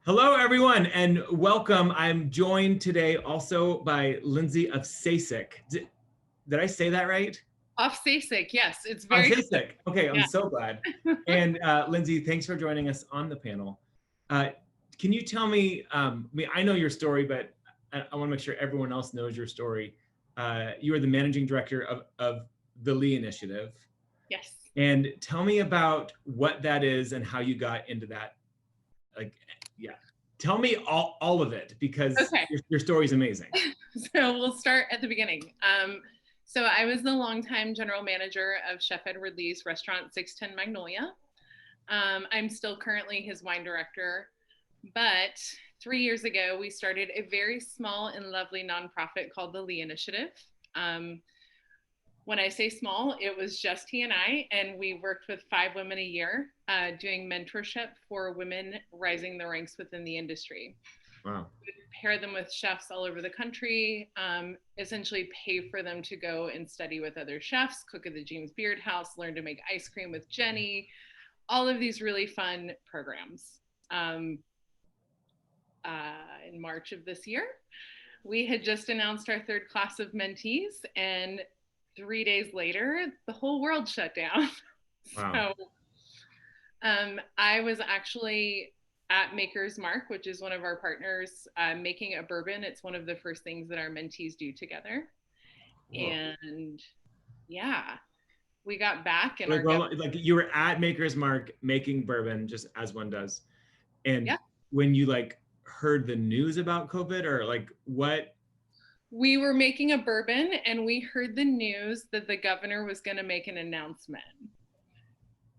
Hello, everyone, and welcome. I'm joined today also by Lindsey Ofcacek. Did I say that right? Ofcacek, yes, it's very close. Ofcacek. Okay, I'm Yeah. so glad. And Lindsey, thanks for joining us on the panel. Uh, can you tell me, I know your story, but I want to make sure everyone else knows your story. You are the managing director of the Lee Initiative. Yes. And tell me about what that is and how you got into that. Like, yeah, tell me all of it because Okay. your story is amazing. So we'll start at the beginning. So I was the longtime general manager of Chef Edward Lee's restaurant 610 Magnolia. I'm still currently his wine director, but 3 years ago, we started a very small and lovely nonprofit called the Lee Initiative. When I say small, it was just he and I, and we worked with 5 women a year doing mentorship for women rising the ranks within the industry. Wow. We pair them with chefs all over the country, essentially pay for them to go and study with other chefs, cook at the James Beard House, learn to make ice cream with Jenny, all of these really fun programs. In March of this year, we had just announced our 3rd class of mentees, and 3 days later, the whole world shut down. Wow. So I was actually at Maker's Mark, which is one of our partners, making a bourbon. It's one of the first things that our mentees do together. Whoa. And yeah, we got back and Like you were at Maker's Mark making bourbon just as one does. And yeah, when you heard the news about COVID or what? we were making a bourbon and we heard the news that the governor was going to make an announcement.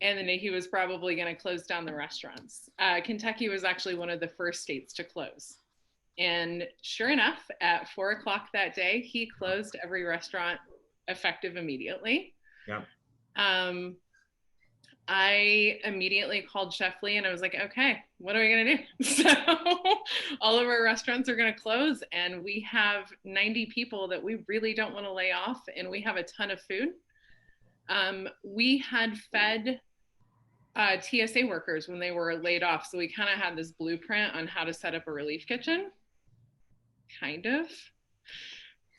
And then he was probably going to close down the restaurants. Kentucky was actually one of the first states to close. And sure enough, at 4:00 that day, he closed every restaurant effective immediately. Yeah. I immediately called Chef Lee and I was like, okay, what are we going to do? So all of our restaurants are going to close, and we have 90 people that we really don't want to lay off, and we have a ton of food. We had fed TSA workers when they were laid off. So we kind of had this blueprint on how to set up a relief kitchen, kind of.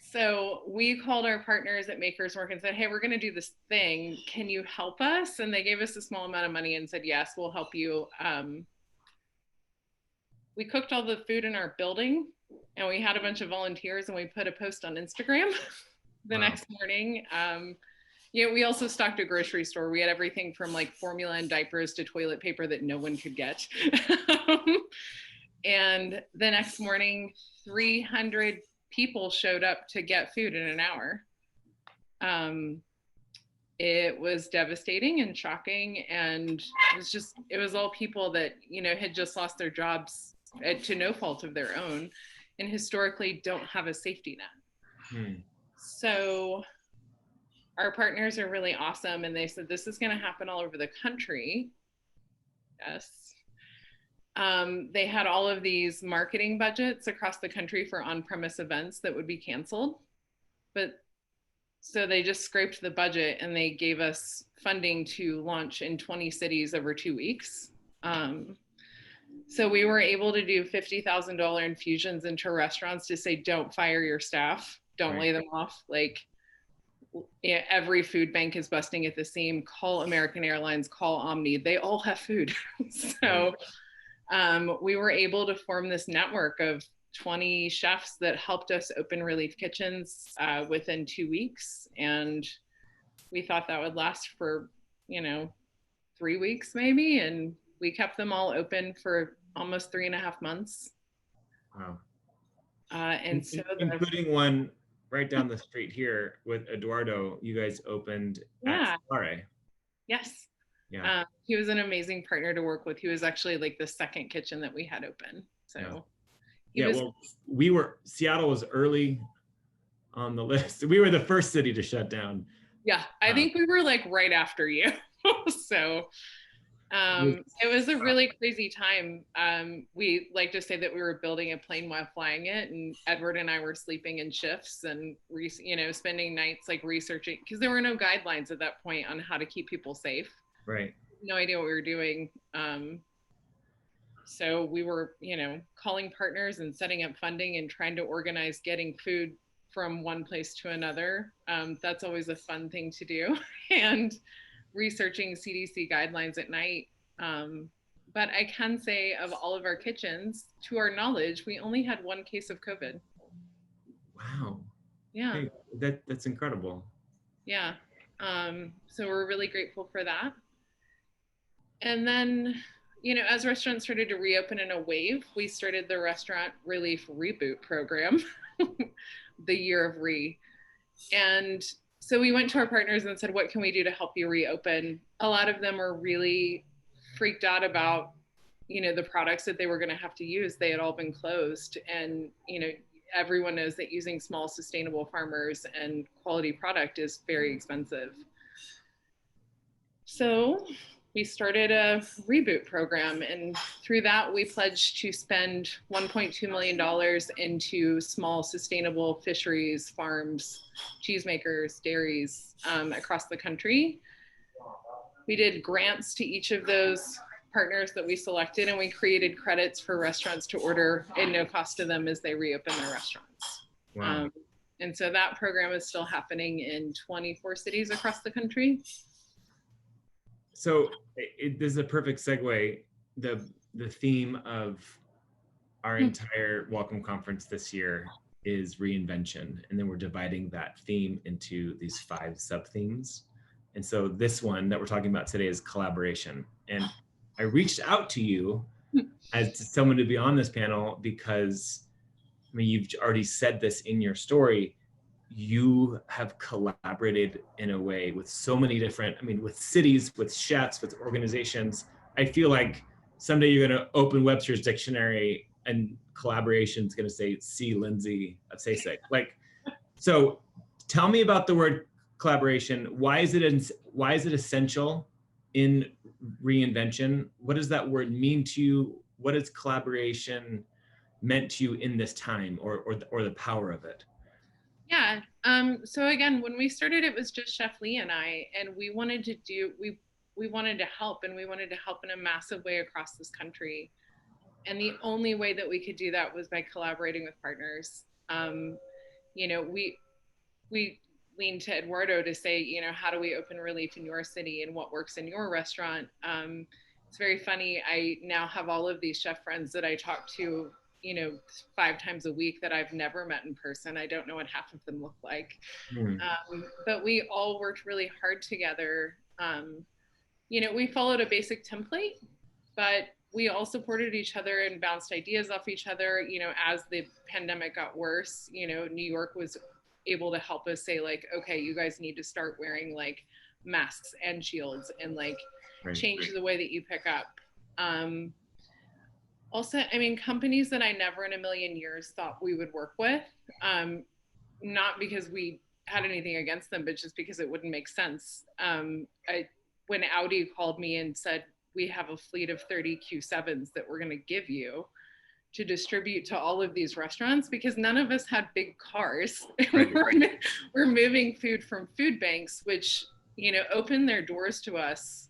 So we called our partners at Maker's Mark and said, hey, we're going to do this thing. Can you help us? And they gave us a small amount of money and said, yes, we'll help you. We cooked all the food in our building, and we had a bunch of volunteers, and we put a post on Instagram the next morning. Yeah, we also stocked a grocery store. We had everything from formula and diapers to toilet paper that no one could get. And the next morning, 300 people showed up to get food in an hour. It was devastating and shocking, and it was all people that had just lost their jobs to no fault of their own, and historically don't have a safety net. So our partners are really awesome, and they said this is going to happen all over the country. Yes. They had all of these marketing budgets across the country for on-premise events that would be canceled, but so they just scraped the budget and they gave us funding to launch in 20 cities over 2 weeks. So we were able to do $50,000 infusions into restaurants to say, don't fire your staff, don't lay them off. Every food bank is busting at the seam. Call American Airlines, call Omni, they all have food. So we were able to form this network of 20 chefs that helped us open relief kitchens within 2 weeks. And we thought that would last for, 3 weeks maybe. And we kept them all open for almost 3.5 months. Wow. And so including one right down the street here with Eduardo, you guys opened at Soare. Yes. Yeah. He was an amazing partner to work with. He was actually the second kitchen that we had open. So Seattle was early on the list. We were the first city to shut down. Yeah, I think we were right after you. So it was a really crazy time. We like to say that we were building a plane while flying it, and Edward and I were sleeping in shifts and spending nights researching, because there were no guidelines at that point on how to keep people safe. Right. No idea what we were doing. So we were, calling partners and setting up funding and trying to organize getting food from one place to another. That's always a fun thing to do. And researching CDC guidelines at night. But I can say of all of our kitchens, to our knowledge, we only had one case of COVID. Wow. Yeah. Hey, that's incredible. Yeah. So we're really grateful for that. And then, as restaurants started to reopen in a wave, we started the Restaurant Relief Reboot Program, the year of re. And so we went to our partners and said, what can we do to help you reopen? A lot of them are really freaked out about, the products that they were going to have to use. They had all been closed. And, everyone knows that using small sustainable farmers and quality product is very expensive. So we started a reboot program, and through that we pledged to spend $1.2 million into small sustainable fisheries, farms, cheesemakers, dairies across the country. We did grants to each of those partners that we selected, and we created credits for restaurants to order at no cost to them as they reopen their restaurants. Wow. And so that program is still happening in 24 cities across the country. So this is a perfect segue. The theme of our entire Welcome Conference this year is reinvention. And then we're dividing that theme into these 5 sub-themes. And so this one that we're talking about today is collaboration. And I reached out to you as someone to be on this panel because, you've already said this in your story. You have collaborated in a way with so many different, with cities, with chefs, with organizations. I feel like someday you're going to open Webster's dictionary and collaboration is going to say, see Lindsey Ofcacek. So tell me about the word collaboration. Why is it essential in reinvention? What does that word mean to you? What is collaboration meant to you in this time, or the power of it? Yeah. So again, when we started, it was just Chef Lee and I, and we wanted to help, and we wanted to help in a massive way across this country. And the only way that we could do that was by collaborating with partners. We leaned to Eduardo to say, how do we open relief in your city and what works in your restaurant? It's very funny. I now have all of these chef friends that I talk to 5 times a week that I've never met in person. I don't know what half of them look like. But we all worked really hard together. We followed a basic template, but we all supported each other and bounced ideas off each other. As the pandemic got worse, New York was able to help us say, okay, you guys need to start wearing masks and shields and change the way that you pick up. Also, companies that I never in a million years thought we would work with, not because we had anything against them, but just because it wouldn't make sense. When Audi called me and said, we have a fleet of 30 Q7s that we're going to give you to distribute to all of these restaurants, because none of us had big cars. Right. We're moving food from food banks, which, opened their doors to us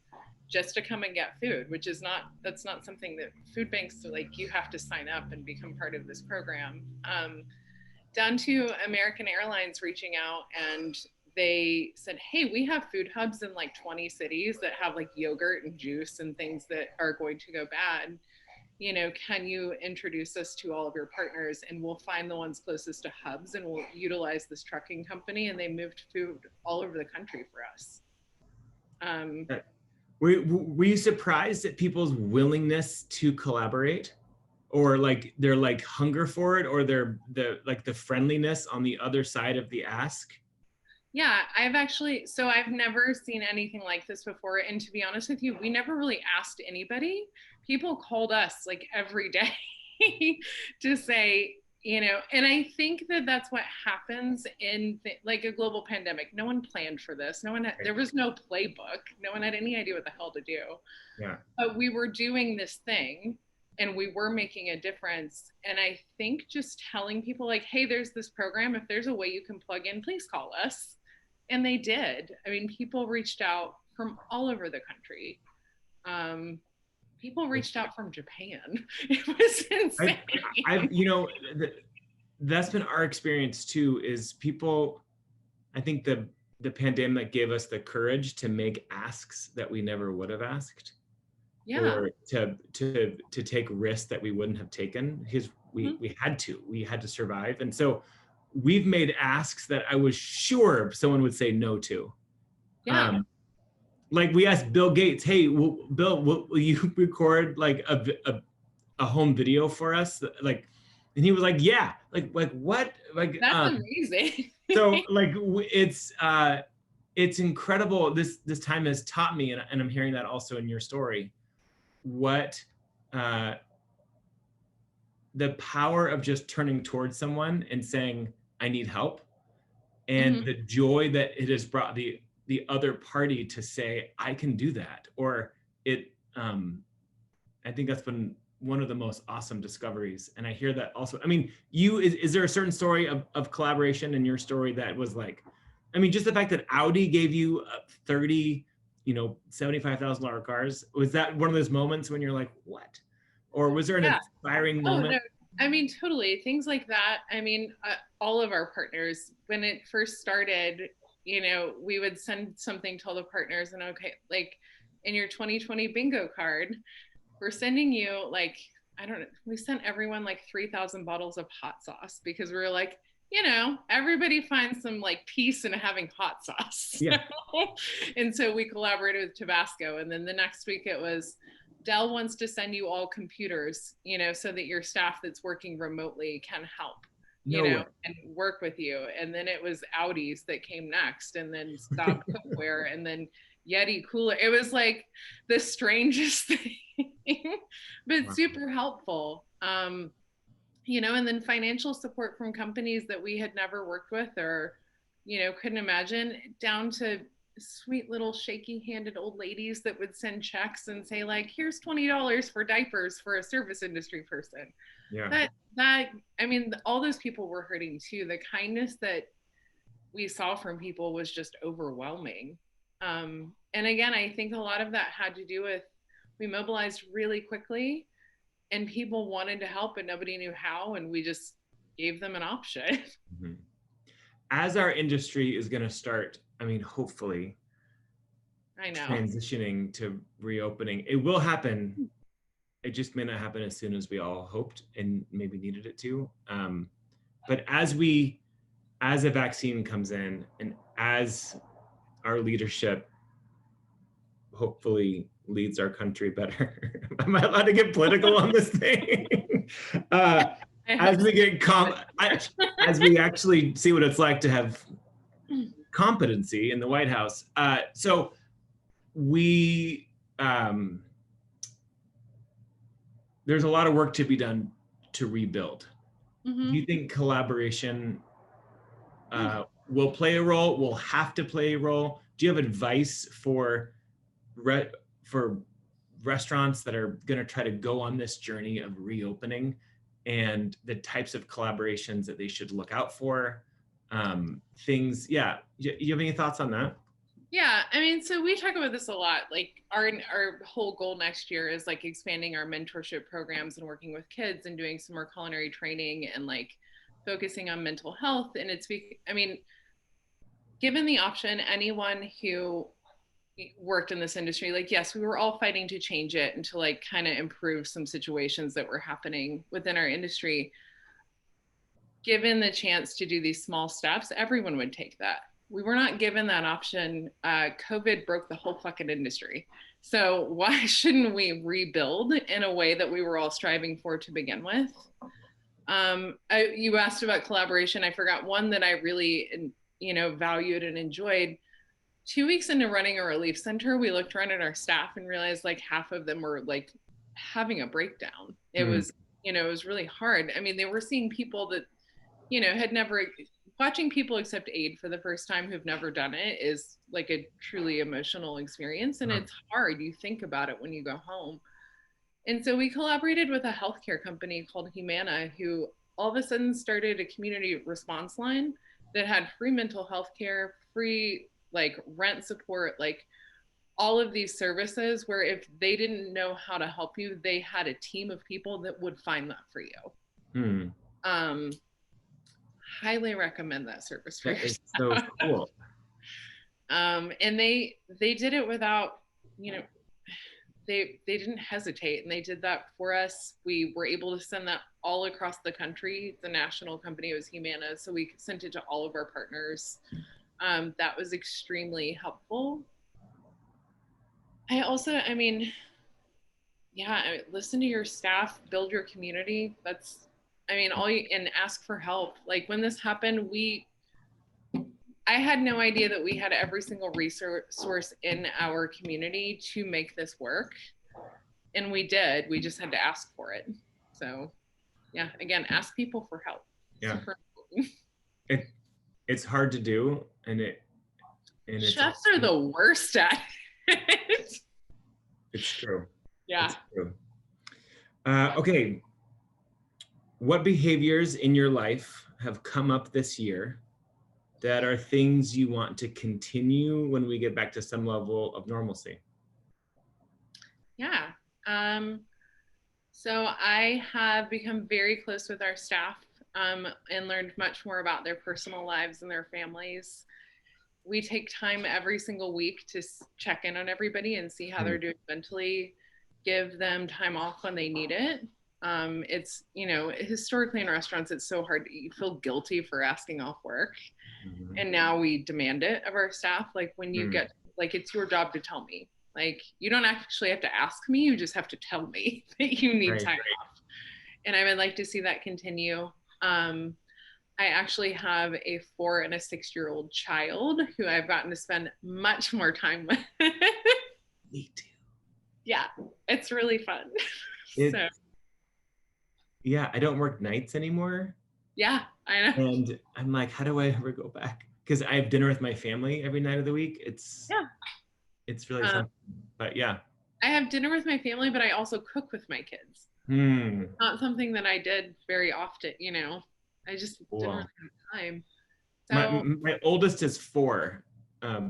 just to come and get food, that's not something that food banks are you have to sign up and become part of this program. Down to American Airlines reaching out, and they said, hey, we have food hubs in 20 cities that have yogurt and juice and things that are going to go bad. Can you introduce us to all of your partners, and we'll find the ones closest to hubs, and we'll utilize this trucking company. And they moved food all over the country for us. Were you surprised at people's willingness to collaborate, or their hunger for it, or the friendliness on the other side of the ask? Yeah, I've never seen anything like this before. And to be honest with you, we never really asked anybody. People called us every day to say, and I think that that's what happens in a global pandemic. No one planned for this. There was no playbook. No one had any idea what the hell to do. Yeah. But we were doing this thing, and we were making a difference. And I think just telling people hey, there's this program. If there's a way you can plug in, please call us. And they did. People reached out from all over the country. People reached out from Japan. It was insane. That's been our experience too, is people, I think the pandemic gave us the courage to make asks that we never would have asked. Yeah. Or to take risks that we wouldn't have taken, because we had to survive. And so we've made asks that I was sure someone would say no to. Yeah. Like we asked Bill Gates, hey, Bill, will you record like a home video for us? Like, and he was like, yeah, like what? Like, that's amazing. So like, it's incredible. This time has taught me, and I'm hearing that also in your story, what the power of just turning towards someone and saying, I need help. And the joy that it has brought the other party to say, I can do that. Or it, I think that's been one of the most awesome discoveries. And I hear that also. I mean, is there a certain story of collaboration in your story that was like, I mean, just the fact that Audi gave you 30, $75,000 cars, was that one of those moments when you're like, what? Or was there an inspiring moment? No. I mean, totally. Things like that. I mean, all of our partners, when it first started, we would send something to all the partners and okay, like in your 2020 bingo card, we're sending you like, I don't know, we sent everyone like 3,000 bottles of hot sauce because we were like, everybody finds some like peace in having hot sauce. Yeah. And so we collaborated with Tabasco. And then the next week it was, Dell wants to send you all computers, so that your staff that's working remotely can help, and work with you. And then it was Audis that came next, and then Stop Cookware, and then Yeti cooler. It was like the strangest thing, but super helpful. And then financial support from companies that we had never worked with or, couldn't imagine, down to sweet little shaky-handed old ladies that would send checks and say like, here's $20 for diapers for a service industry person. Yeah. That I mean, all those people were hurting too. The kindness that we saw from people was just overwhelming. And again, I think a lot of that had to do with, we mobilized really quickly and people wanted to help and nobody knew how, and we just gave them an option. As our industry is going to start, I mean, hopefully, transitioning to reopening, it will happen. It just may not happen as soon as we all hoped and maybe needed it to. But as a vaccine comes in and as our leadership hopefully leads our country better, am I allowed to get political on this thing? As we get as we actually see what it's like to have competency in the White House. So we, there's a lot of work to be done to rebuild. Do you think collaboration will play a role, will have to play a role? Do you have advice for restaurants that are gonna try to go on this journey of reopening and the types of collaborations that they should look out for? Things, yeah. You have any thoughts on that? Yeah, I mean, so we talk about this a lot. Like our whole goal next year is like expanding our mentorship programs and working with kids and doing some more culinary training and like focusing on mental health. And I mean, given the option, anyone who worked in this industry, like, yes, we were all fighting to change it and to like kind of improve some situations that were happening within our industry. Given the chance to do these small steps, everyone would take that. We were not given that option. COVID broke the whole fucking industry. So why shouldn't we rebuild in a way that we were all striving for to begin with? You asked about collaboration. I forgot one that I really, valued and enjoyed. 2 weeks into running a relief center, we looked around at our staff and realized like half of them were like having a breakdown. It was, it was really hard. I mean, they were seeing people that, had never, watching people accept aid for the first time who've never done it is like a truly emotional experience. And it's hard. You think about it when you go home. And so we collaborated with a healthcare company called Humana, who all of a sudden started a community response line that had free mental health care, free like rent support, like all of these services where if they didn't know how to help you, they had a team of people that would find that for you. Highly recommend that service for That yourself. is so cool. And they did it without, they didn't hesitate, and they did that for us. We were able to send that all across the country. The national company was Humana, so we sent it to all of our partners. That was extremely helpful. Listen to your staff, build your community. And ask for help. Like when this happened, I had no idea that we had every single resource in our community to make this work. And we did. We just had to ask for it. So yeah, again, ask people for help. Yeah. It's hard to do, and chefs are the worst at it. It's true. Yeah. It's true. Okay. What behaviors in your life have come up this year that are things you want to continue when we get back to some level of normalcy? Yeah. So I have become very close with our staff and learned much more about their personal lives and their families. We take time every single week to check in on everybody and see how they're doing mentally, give them time off when they need it. It's, historically in restaurants, it's so hard. You feel guilty for asking off work. Mm-hmm. And now we demand it of our staff. Like when you get, like, it's your job to tell me. Like, you don't actually have to ask me. You just have to tell me that you need time off. And I would like to see that continue. I actually have a 4 and a 6-year-old child who I've gotten to spend much more time with. Me too. Yeah, it's really fun. Yeah, I don't work nights anymore. Yeah, I know. And I'm like, how do I ever go back? Because I have dinner with my family every night of the week. It's really something. But yeah. I have dinner with my family, but I also cook with my kids. Not something that I did very often, I just didn't really have time. So my oldest is 4. I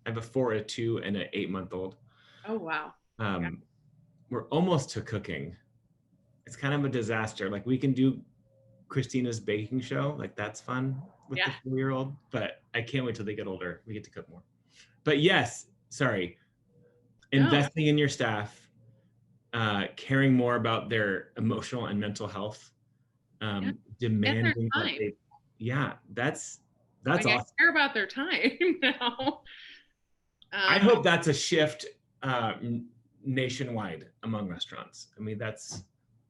have a 4, a 2, and an 8-month-old. Oh, wow. We're almost to cooking. It's kind of a disaster. Like we can do Christina's baking show. Like that's fun with the 4-year-old, but I can't wait till they get older. We get to cook more. But yes, sorry. Investing in your staff, caring more about their emotional and mental health, demanding that they, that's awesome. I care about their time now. I hope that's a shift nationwide among restaurants. I mean,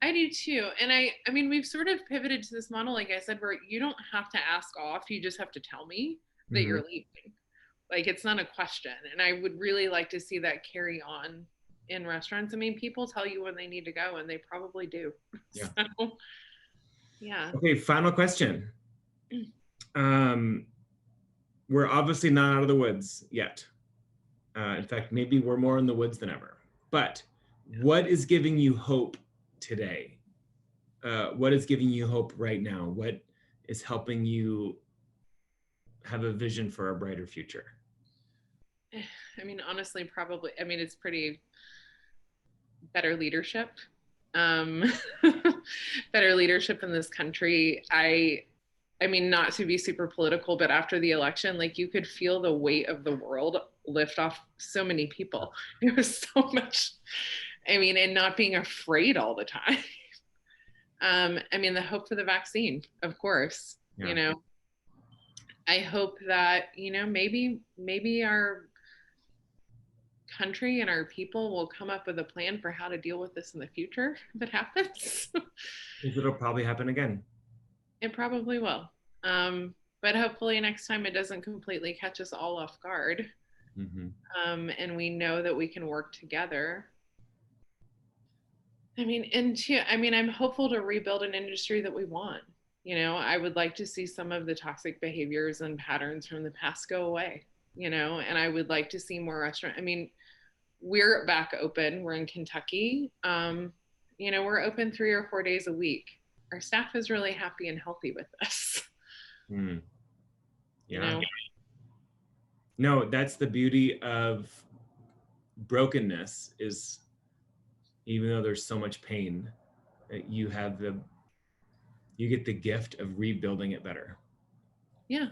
I do too. And I mean, we've sort of pivoted to this model, like I said, where you don't have to ask off. You just have to tell me that you're leaving. Like, it's not a question. And I would really like to see that carry on in restaurants. I mean, people tell you when they need to go, and they probably do. Yeah. So, yeah. Okay, final question. We're obviously not out of the woods yet. In fact, maybe we're more in the woods than ever. But what is giving you hope today? What is giving you hope right now? What is helping you have a vision for a brighter future? I mean, honestly, probably, it's pretty better leadership. Better leadership in this country. I mean, not to be super political, but after the election, like, you could feel the weight of the world lift off so many people. It was so much, and not being afraid all the time. The hope for the vaccine, of course, I hope that, maybe our country and our people will come up with a plan for how to deal with this in the future if it happens. It'll probably happen again. It probably will. But hopefully next time it doesn't completely catch us all off guard. And we know that we can work together. I'm hopeful to rebuild an industry that we want. I would like to see some of the toxic behaviors and patterns from the past go away, and I would like to see more restaurant. We're back open. We're in Kentucky. We're open 3 or 4 days a week. Our staff is really happy and healthy with us. Yeah. No, that's the beauty of brokenness is, even though there's so much pain, you get the gift of rebuilding it better. Yeah.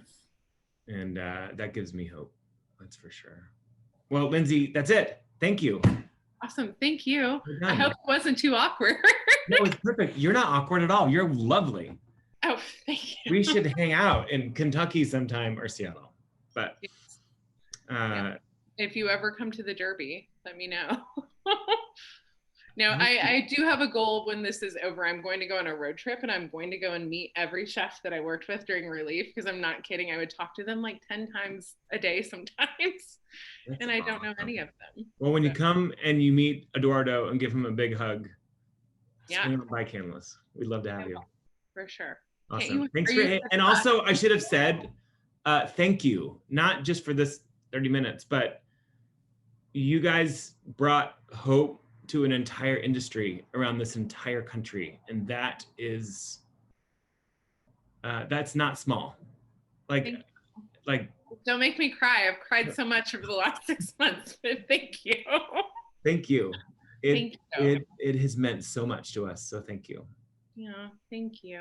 And that gives me hope. That's for sure. Well, Lindsey, that's it. Thank you. Awesome. Thank you. I hope it wasn't too awkward. No, it's perfect. You're not awkward at all. You're lovely. Oh, thank you. We should hang out in Kentucky sometime, or Seattle. But if you ever come to the Derby, let me know. No, I do have a goal when this is over. I'm going to go on a road trip, and I'm going to go and meet every chef that I worked with during relief, because I'm not kidding. I would talk to them like 10 times a day sometimes. And I don't know any of them. Well, when you come and you meet Eduardo and give him a big hug, yeah, swing on by Canlis. We'd love to have you. For sure. Awesome. Thanks for and also I should have said thank you, not just for this 30 minutes, but you guys brought hope to an entire industry around this entire country, and that is that's not small. Like don't make me cry. I've cried so much over the last 6 months, but thank you. Thank you. Thank you. It has meant so much to us, so thank you. Yeah, thank you.